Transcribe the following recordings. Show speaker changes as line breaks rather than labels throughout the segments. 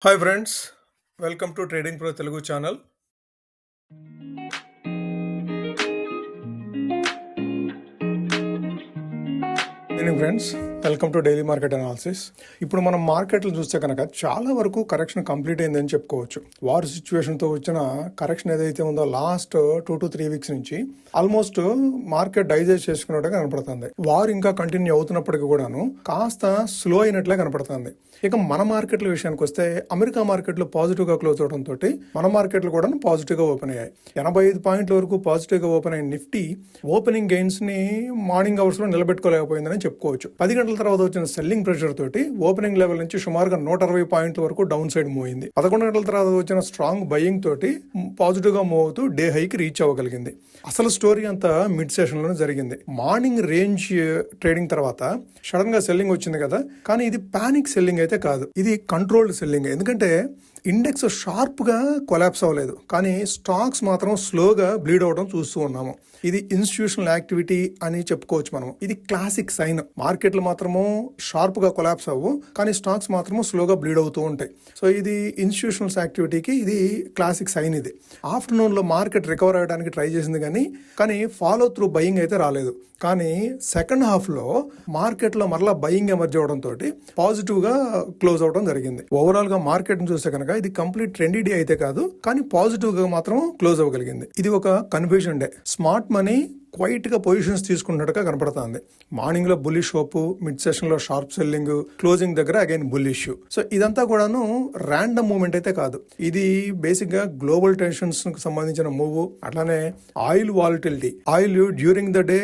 Hi friends, welcome to trading pro Telugu channel. Evening friends, welcome to daily market analysis. ఇప్పుడు మనం మార్కెట్లు చూస్తే కనుక చాలా వరకు కరెక్షన్ కంప్లీట్ అయిందని చెప్పుకోవచ్చు. వార్ సిచ్యువేషన్తో వచ్చిన కరెక్షన్ ఏదైతే ఉందో లాస్ట్ 2 to 3 వీక్స్ నుంచి ఆల్మోస్ట్ మార్కెట్ డైజెస్ట్ చేసుకున్నట్టుగా కనపడుతుంది. వార్ ఇంకా కంటిన్యూ అవుతున్నప్పటికీ కూడాను కాస్త స్లో అయినట్లే కనపడుతుంది. ఇక మన మార్కెట్ల విషయానికి వస్తే అమెరికా మార్కెట్లు పాజిటివ్ గా క్లోజ్ అవడంతో మన మార్కెట్లు కూడా పాజిటివ్ గా ఓపెన్ అయ్యాయి. 85 పాయింట్ల వరకు పాజిటివ్ గా ఓపెన్ అయిన నిఫ్టీ ఓపెనింగ్ గెయిన్స్ ని మార్నింగ్ అవర్స్ లో నిలబెట్టుకోలేకపోయిందని చెప్పుకోవచ్చు. 10 గంటల తర్వాత వచ్చిన సెల్లింగ్ ప్రెషర్ తోటి ఓపెనింగ్ లెవెల్ నుంచి సుమారుగా 160 పాయింట్ల వరకు డౌన్ సైడ్ మూవ్ అయింది. 11 గంటల తర్వాత వచ్చిన స్ట్రాంగ్ బయింగ్ తోటి పాజిటివ్ గా మూవ్ అవుతూ డే హైకి రీచ్ అవ్వగలిగింది. అసలు స్టోరీ అంతా మిడ్ సెషన్ లోనే జరిగింది. మార్నింగ్ రేంజ్ ట్రేడింగ్ తర్వాత సడన్ గా సెల్లింగ్ వచ్చింది కదా, కానీ ఇది పానిక్ సెల్లింగ్ అయితే కాదు, ఇది కంట్రోల్డ్ సెల్లింగ్. ఎందుకంటే ఇండెక్స్ షార్ప్ గా కొలాప్స్ అవ్వలేదు, కానీ స్టాక్స్ మాత్రం స్లోగా బ్లీడ్ అవడం చూస్తూ ఉన్నాము. ఇది ఇన్స్టిట్యూషనల్ యాక్టివిటీ అని చెప్పుకోవచ్చు మనం. ఇది క్లాసిక్ సైన్. మార్కెట్లు మాత్రము షార్ప్ గా కొలాప్స్ అవ్వు, కానీ స్టాక్స్ మాత్రము స్లోగా బ్లీడ్ అవుతూ ఉంటాయి. సో ఇది ఇన్స్టిట్యూషనల్స్ యాక్టివిటీకి ఇది క్లాసిక్ సైన్. ఇది ఆఫ్టర్నూన్ లో మార్కెట్ రికవర్ అవ్వడానికి ట్రై చేసింది, కానీ ఫాలో త్రూ బయింగ్ అయితే రాలేదు. కానీ సెకండ్ హాఫ్ లో మార్కెట్ లో మరలా బయింగ్ ఎమర్జ్ అవడంతో పాజిటివ్ గా క్లోజ్ అవడం జరిగింది. ఓవరాల్ గా మార్కెట్ ని చూస్తే కనుక ఇది కంప్లీట్ ట్రెండీ డే అయితే కాదు, కానీ పాజిటివ్ గా మాత్రం క్లోజ్ అవ్వగలిగింది. ఇది ఒక confusion day. Smart money quiet గా పొజిషన్స్ తీసుకున్నట్టుగా కనపడుతుంది. మార్నింగ్ లో బుల్లిష్ హోప్, మిడ్ సెషన్ లో షార్ప్ సెల్లింగ్, క్లోజింగ్ దగ్గర అగైన్ బుల్లిష్. సో ఇదంతా కూడాను ర్యాండమ్ మూవ్మెంట్ అయితే కాదు. ఇది బేసిక్ గా గ్లోబల్ టెన్షన్స్ కు సంబంధించిన మూవ్. అట్లానే oil volatility, oil during the day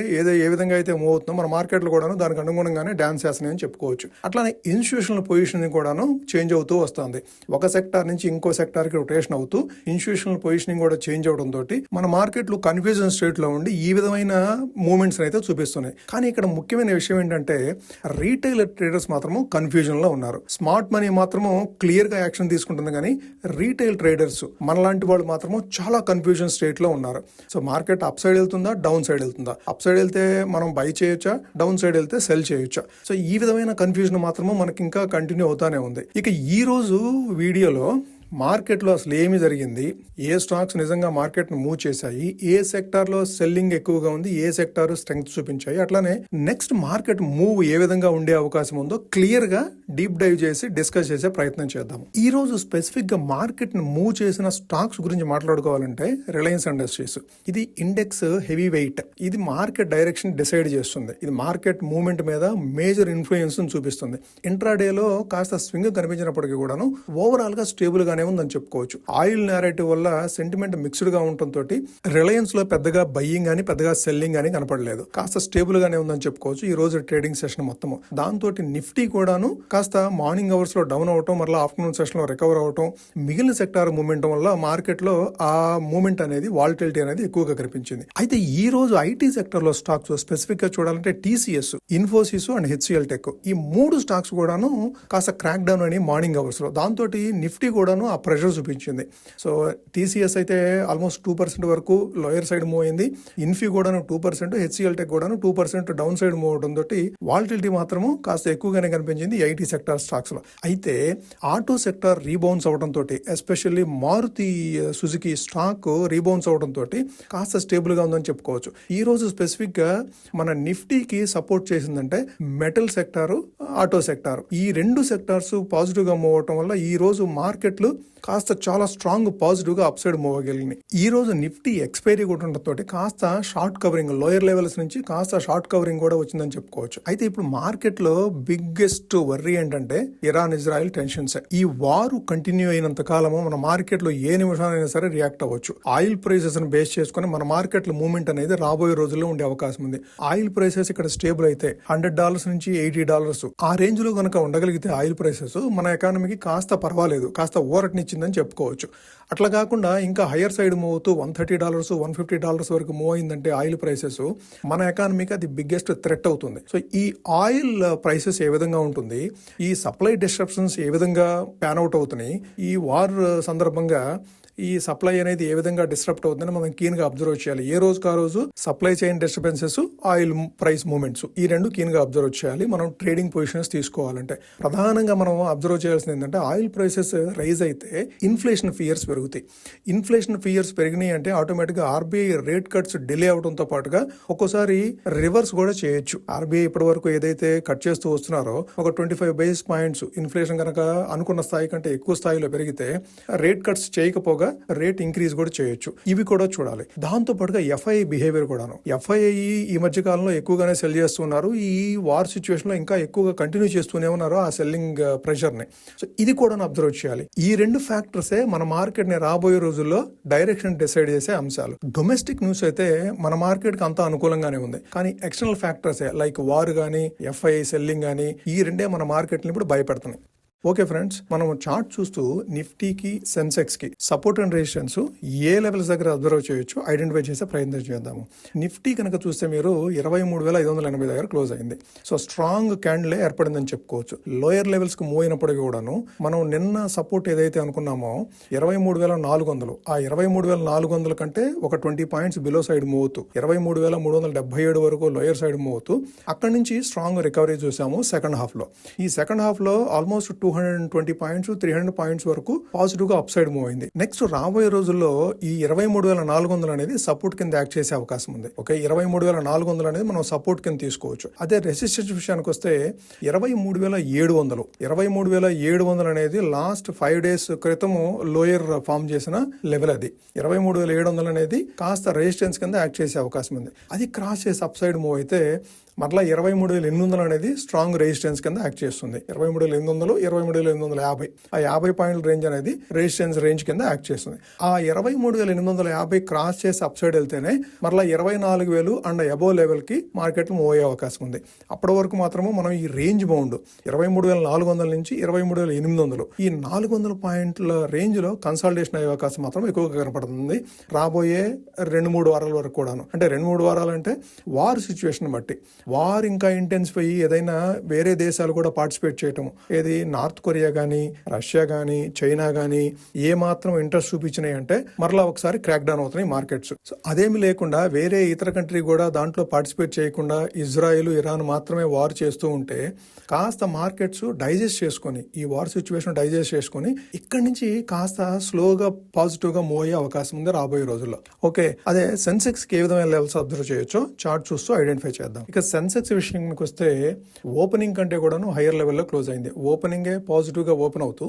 ఏ విధంగా అయితే మూవ్ అవుతుందో మన మార్కెట్ లో కూడాను దానికి అనుగుణంగానే డాన్స్ చేస్తున్నాయని చెప్పుకోవచ్చు. అట్లానే ఇన్స్టిట్యూషనల్ పొజిషన్ కూడాను చేంజ్ అవుతూ వస్తుంది. ఒక సెక్టార్ నుంచి ఇంకో సెక్టార్ కి రొటేషన్ అవుతూ ఇన్స్టిట్యూషనల్ పొజిషనింగ్ కూడా చేంజ్ అవడం తోటి మన మార్కెట్లు కన్ఫ్యూజన్ స్టేట్ లో ఉండి ఈ విధమైన మూమెంట్స్ అయితే చూపిస్తున్నాయి. కానీ ఇక్కడ ముఖ్యమైన విషయం ఏంటంటే రీటైల్ ట్రేడర్స్ మాత్రము కన్ఫ్యూజన్ లో ఉన్నారు. స్మార్ట్ మనీ మాత్రము క్లియర్ గా యాక్షన్ తీసుకుంటుంది, కానీ రీటైల్ ట్రేడర్స్ మనలాంటి వాళ్ళు మాత్రము చాలా కన్ఫ్యూజన్ స్టేట్ లో ఉన్నారు. సో మార్కెట్ అప్ సైడ్ వెళ్తుందా, డౌన్ సైడ్ వెళ్తుందా? అప్ సైడ్ వెళ్తే మనం బై చేయొచ్చా, డౌన్ సైడ్ వెళ్తే సెల్ చేయొచ్చా? సో ఈ విధమైన కన్ఫ్యూజన్ మాత్రము మనకి ఇంకా కంటిన్యూ అవుతానే ఉంది. ఇక ఈ రోజు వీడియోలో మార్కెట్లో అసలు ఏమి జరిగింది, ఏ స్టాక్స్ నిజంగా మార్కెట్ను మూవ్ చేశాయి, ఏ సెక్టార్లో సెల్లింగ్ ఎక్కువగా ఉంది, ఏ సెక్టార్ స్ట్రెంగ్త్ చూపించాయి, అట్లానే నెక్స్ట్ మార్కెట్ మూవ్ ఏ విధంగా ఉండే అవకాశం ఉందో క్లియర్ గా డీప్ డైవ్ చేసి డిస్కస్ చేసే ప్రయత్నం చేద్దాం. ఈ రోజు స్పెసిఫిక్ గా మార్కెట్ ను మూవ్ చేసిన స్టాక్స్ గురించి మాట్లాడుకోవాలంటే రిలయన్స్ ఇండస్ట్రీస్. ఇది ఇండెక్స్ హెవీ వెయిట్. ఇది మార్కెట్ డైరెక్షన్ డిసైడ్ చేస్తుంది. ఇది మార్కెట్ మూవ్మెంట్ మీద మేజర్ ఇన్ఫ్లుయెన్స్ చూపిస్తుంది. ఇంట్రాడేలో కాస్త స్వింగ్ కనిపించినప్పటికీ కూడాను ఓవరాల్ గా స్టేబుల్ గానే ఉందని చెప్పుకోవచ్చు. ఆయిల్ నేరేటివ్ వల్ల సెంటిమెంట్ మిక్స్డ్ గా ఉండటంతో రిలయన్స్ లో పెద్దగా బయ్యింగ్ అని పెద్దగా సెల్లింగ్ అని కనపడలేదు. కాస్త స్టేబుల్ గానే ఉందని చెప్పుకోవచ్చు ఈ రోజు ట్రేడింగ్ సెషన్ మొత్తము. దాంతో నిఫ్టీ కూడాను కాస్త మార్నింగ్ అవర్స్ లో డౌన్ అవటం, మరలా ఆఫ్టర్నూన్ సెషన్ లో రికవర్ అవటం, మిగిలిన సెక్టార్ మూవ్మెంట్ వల్ల మార్కెట్ లో ఆ మూవ్మెంట్ అనేది, వాలిటిలిటీ అనేది ఎక్కువగా కనిపించింది. అయితే ఈ రోజు ఐటీ సెక్టర్ లో స్టాక్స్ స్పెసిఫిక్ గా చూడాలంటే TCS, Infosys and HCl tech, ఈ 3 స్టాక్స్ కూడాను కాస్త క్రాక్ డౌన్ అని మార్నింగ్ అవర్స్ లో. దాంతో నిఫ్టీ కూడాను ఆ ప్రెషర్ చూపించింది. సో టీసీఎస్ అయితే ఆల్మోస్ట్ 2% వరకు లోయర్ సైడ్ మూవ్ అయింది. ఇన్ఫీ కూడాను 2%, హెచ్సిఎల్ టెక్ కూడాను 2% డౌన్ సైడ్ మూవ్ అవడం తోటి వాలిటిలిటీ మాత్రము కాస్త ఎక్కువగానే కనిపించింది ఐటీ సెక్టార్ స్టాక్స్ లో. అయితే ఆటో సెక్టార్ రీబౌన్స్ అవడం తోటి, especially Maruti Suzuki stock rebound అవడం తోటి కాస్త స్టేబుల్ గా ఉందని చెప్పుకోవచ్చు. ఈ రోజు స్పెసిఫిక్ గా మన నిఫ్టీకి సపోర్ట్ చేసిందంటే మెటల్ సెక్టార్, ఆటో సెక్టార్. ఈ 2 సెక్టార్స్ పాజిటివ్ గా మూవ్ అవడం వల్ల ఈ రోజు మార్కెట్లు కాస్త చాలా స్ట్రాంగ్ పాజిటివ్ గా అప్ సైడ్ మూవ్ అవ్వగలిగినాయి. ఈ రోజు నిఫ్టీ ఎక్స్పైరీ కూడా ఉండటంతో కాస్త షార్ట్ కవరింగ్, లోయర్ లెవెల్స్ నుంచి కాస్త షార్ట్ కవరింగ్ కూడా వచ్చిందని చెప్పుకోవచ్చు. అయితే ఇప్పుడు మార్కెట్ లో బిగ్గెస్ట్ వర్రీ ఏంటంటే ఇరాన్ ఇజ్రాయెల్ టెన్షన్స్. ఈ వారు కంటిన్యూ అయినంత కాలము మన మార్కెట్ లో ఏ నిమిషాలైనా సరే రియాక్ట్ అవ్వచ్చు. ఆయిల్ ప్రైసెస్ ని బేస్ చేసుకుని మన మార్కెట్ లో మూవ్మెంట్ అనేది రాబోయే రోజుల్లో ఉండే అవకాశం ఉంది. ఆయిల్ ప్రైసెస్ ఇక్కడ స్టేబుల్ అయితే $100 నుంచి $80 ఆ రేంజ్ లో కనుక ఉండగలిగితే ఆయిల్ ప్రైసెస్ మన ఎకానమీకి కాస్త పర్వాలేదు, కాస్త ఊరటనిచ్చిందని చెప్పుకోవచ్చు. అట్లా కాకుండా ఇంకా హయ్యర్ సైడ్ మూవ్ అవుతూ $130, $150 వరకు మూవ్ అయిందంటే ఆయిల్ ప్రైసెస్ మన ఎకానమీకి అది బిగ్గెస్ట్ థ్రెట్ అవుతుంది. సో ఈ ఆయిల్ ప్రైసెస్ ఏ విధంగా ఉంటుంది, ఈ సప్లై డిస్ట్రప్షన్స్ ఏ విధంగా ప్యాన్ అవుట్ అవుతున్నాయి, ఈ వార్ సందర్భంగా ఈ సప్లై అనేది ఏ విధంగా డిస్టర్బ్ అవుతుందని మనం కీన్ గా అబ్జర్వ్ చేయాలి. ఏ రోజుకి ఆ రోజు supply chain disturbances, oil price movements ఈ రెండు కీన్ గా అబ్జర్వ్ చేయాలి మనం ట్రేడింగ్ పొజిషన్స్ తీసుకోవాలంటే. ప్రధానంగా మనం అబ్జర్వ్ చేయాల్సింది ఏంటంటే ఆయిల్ ప్రైసెస్ రైజ్ అయితే ఇన్ఫ్లేషన్ ఫియర్స్ పెరుగుతాయి. ఇన్ఫ్లేషన్ ఫియర్స్ పెరిగినాయి అంటే ఆటోమేటిక్గా ఆర్బీఐ రేట్ కట్స్ డిలే అవడంతో పాటుగా ఒక్కోసారి రివర్స్ కూడా చేయొచ్చు. ఆర్బీఐ ఇప్పటి వరకు ఏదైతే కట్ చేస్తూ వస్తున్నారో ఒక 25 బేసిస్ పాయింట్స్ ఇన్ఫ్లేషన్ కనుక అనుకున్న స్థాయి కంటే ఎక్కువ స్థాయిలో పెరిగితే రేట్ కట్స్ చేయకపోగా రేట్ ఇంక్రీజ్ కూడా చేయొచ్చు. ఇవి కూడా చూడాలి. దాంతో పాటుగా ఎఫ్ఐఐ బిహేవియర్ కూడాను. ఎఫ్ఐఐ ఈ మధ్య కాలంలో ఎక్కువగానే సెల్ చేస్తున్నారు. ఈ వార్ సిచ్యువేషన్ లో ఇంకా ఎక్కువగా కంటిన్యూ చేస్తూనే ఉన్నారు ఆ సెల్లింగ్ ప్రెషర్ ని. సో ఇది కూడా అబ్జర్వ్ చేయాలి. ఈ రెండు ఫ్యాక్టర్సే మన మార్కెట్ ని రాబోయే రోజుల్లో డైరెక్షన్ డిసైడ్ చేసే అంశాలు. డొమెస్టిక్ న్యూస్ అయితే మన మార్కెట్ కి అంతా అనుకూలంగానే ఉంది. కానీ ఎక్స్టర్నల్ ఫ్యాక్టర్స్ లైక్ వార్ గానీ ఎఫ్ఐఐ సెల్లింగ్ గానీ ఈ రెండే మన మార్కెట్ ని ఇప్పుడు భయపెడుతున్నాయి. ఓకే ఫ్రెండ్స్, మనం చార్ట్ చూస్తూ నిఫ్టీకి సెన్సెక్స్ కి support and resistance A levels దగ్గర అబ్జర్వ్ చేయొచ్చు ఐడెంటిఫై చేసే ప్రయత్నం చేద్దాము. నిఫ్టీ కనుక చూస్తే మీరు 23,580 దగ్గర క్లోజ్ అయింది. సో స్ట్రాంగ్ క్యాండిల్ ఏర్పడిందని చెప్పుకోవచ్చు. లోయర్ లెవెల్స్ కు మూవ్ అయినప్పటికీ కూడాను మనం నిన్న సపోర్ట్ ఏదైతే అనుకున్నామో 23,400, ఆ 23,400 కంటే ఒక 20 పాయింట్స్ బిలో సైడ్ మూవ్ అవుతూ 23,377 వరకు లోయర్ సైడ్ మూవ్ అవుతూ అక్కడి నుంచి స్ట్రాంగ్ రికవరీ చూసాము సెకండ్ హాఫ్ లో. ఈ సెకండ్ హాఫ్ లో ఆల్మోస్ట్ 220 పాయింట్స్ 300 పాయింట్స్ వరకు పాజిటివ్ గా అప్ సైడ్ మూవ్ అయింది. నెక్స్ట్ రాబోయే రోజుల్లో ఈ 23,400 అనేది సపోర్ట్ కింద యాక్ట్ చేసే అవకాశం ఉంది. ఓకే, 23,400 అనేది మనం సపోర్ట్ కింద తీసుకోవచ్చు. అదే రెసిస్టెన్స్ విషయానికి వస్తే 23,700 అనేది లాస్ట్ 5 days క్రితము లోయర్ ఫామ్ చేసిన లెవెల్. అది 23,700 అనేది కాస్త రెసిస్టెన్స్ కింద యాక్ట్ చేసే అవకాశం ఉంది. అది క్రాస్ చేసి అప్ సైడ్ మూవ్ అయితే మరలా 23,800 అనేది స్ట్రాంగ్ రెసిస్టెన్స్ కింద యాక్ట్ చేస్తుంది. 23,800, 23,850 ఆ 50 పాయింట్ల రేంజ్ అనేది రెసిస్టెన్స్ రేంజ్ కింద యాక్ట్ చేస్తుంది. ఆ 23,850 క్రాస్ చేసి అప్ సైడ్ వెళ్తేనే మరలా 24,000 అండ్ అబోవ్ లెవెల్ కి మార్కెట్ మూవ్ అయ్యే అవకాశం ఉంది. అప్పటి వరకు మాత్రము మనం ఈ రేంజ్ బౌండ్ 23,400 నుంచి 23,800 ఈ 400 పాయింట్ల రేంజ్ లో కన్సాలిడేషన్ అయ్యే అవకాశం మాత్రం ఎక్కువగా కనపడుతుంది రాబోయే 2-3 వారాల వరకు కూడాను. అంటే 2-3 వారాలు అంటే వార్ సిచ్యువేషన్ బట్టి. వార్ ఇంకా ఇంటెన్సిఫై ఏదైనా వేరే దేశాలు కూడా పార్టిసిపేట్ చేయటం, ఏది నార్త్ కొరియా కానీ రష్యా కానీ చైనా కానీ ఏ మాత్రం ఇంట్రెస్ట్ చూపించినాయి అంటే మరలా ఒకసారి క్రాక్ డౌన్ అవుతున్నాయి మార్కెట్స్. సో అదేమి లేకుండా వేరే ఇతర కంట్రీ కూడా దాంట్లో పార్టిసిపేట్ చేయకుండా ఇజ్రాయెల్ ఇరాన్ మాత్రమే వార్ చేస్తూ ఉంటే కాస్త మార్కెట్స్ డైజెస్ట్ చేసుకొని ఈ వార్ సిచ్యువేషన్ డైజెస్ట్ చేసుకొని ఇక్కడి నుంచి కాస్త స్లోగా పాజిటివ్ గా మూవ్ అయ్యే అవకాశం ఉంది రాబోయే రోజుల్లో. ఓకే, అదే సెన్సెక్స్ కి ఏ విధమైన లెవెల్స్ అబ్జర్వ్ చేయొచ్చో చార్ట్ చూస్తూ ఐడెంటిఫై చేద్దాం. ఇక సెన్సెక్స్ విషయానికి వస్తే ఓపెనింగ్ కంటే కూడాను హైయర్ లెవెల్లో క్లోజ్ అయింది. ఓపెనింగే పాజిటివ్ గా ఓపెన్ అవుతూ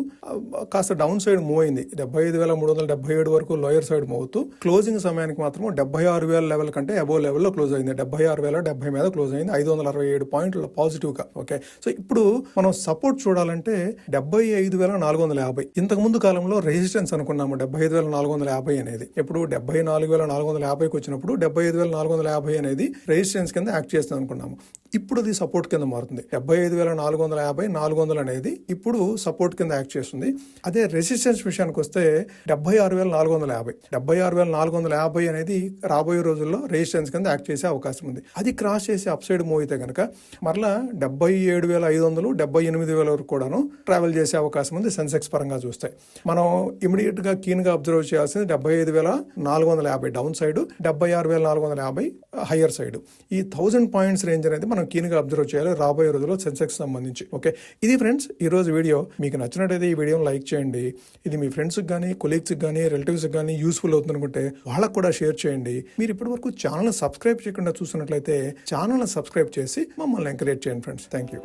కాస్త డౌన్ సైడ్ మూవ్ అయింది. 75,377 వరకు లోయర్ సైడ్ మూవ్ అవుతూ క్లోజింగ్ సమయానికి మాత్రం 76,000 లెవెల్ కంటే అబోవ్ లెవెల్లో క్లోజ్ అయింది. 76,070 మీద క్లోజ్ అయింది. 567 పాయింట్లు పాజిటివ్ గా. ఓకే, సో ఇప్పుడు మనం సపోర్ట్ చూడాలంటే 75,450. ఇంతకు ముందు కాలంలో రెసిస్టెన్స్ అనుకున్నాము 75,450 అనేది. ఇప్పుడు 74,450కి వచ్చినప్పుడు 75,450 అనేది రెసిస్టెన్స్ కింద యాక్ట్ చేస్తుంది అనుకున్నాము. ఇప్పుడు అది సపోర్ట్ కింద మారుతుంది. 75,450, 400 అనేది ఇప్పుడు సపోర్ట్ కింద యాక్ట్ చేస్తుంది. అదే రెసిస్టెన్స్ విషయానికి వస్తే 76,450. 76,450 అనేది రాబోయే రోజుల్లో రెసిస్టెన్స్ కింద యాక్ట్ చేసే అవకాశం ఉంది. అది క్రాస్ చేసి అప్ సైడ్ మూవ్ అయితే కనుక మరలా 77,500, 78,000 వరకు కూడాను ట్రావెల్ చేసే అవకాశం ఉంది సెన్సెక్స్ పరంగా చూస్తే. మనం ఇమీడియట్ గా కీన్ గా అబ్జర్వ్ చేయాల్సింది 75,450 డౌన్ సైడ్, 76,450 హయ్యర్ సైడ్. ఈ 1000 పాయింట్స్ రేంజ్ అనేది మనం కీన్ గా అబ్జర్వ్ చేయాలి రాబోయే రోజుల్లో సెన్సెక్స్ సంబంధించి. ఓకే, ఇది ఫ్రెండ్స్ ఈ రోజు వీడియో. మీకు నచ్చినట్టయితే ఈ వీడియోని లైక్ చేయండి. ఇది మీ ఫ్రెండ్స్ కానీ కొలీగ్స్ కానీ రిలేటివ్స్ కానీ యూస్ఫుల్ అవుతుంది అనుకుంటే వాళ్ళకు కూడా షేర్ చేయండి. మీరు ఇప్పటి వరకు ఛానల్ సబ్స్క్రైబ్ చేయకుండా చూస్తున్నట్లయితే ఛానల్ సబ్స్క్రైబ్ చేసి మమ్మల్ని ఎంకరేజ్ చేయండి ఫ్రెండ్స్. Thank you.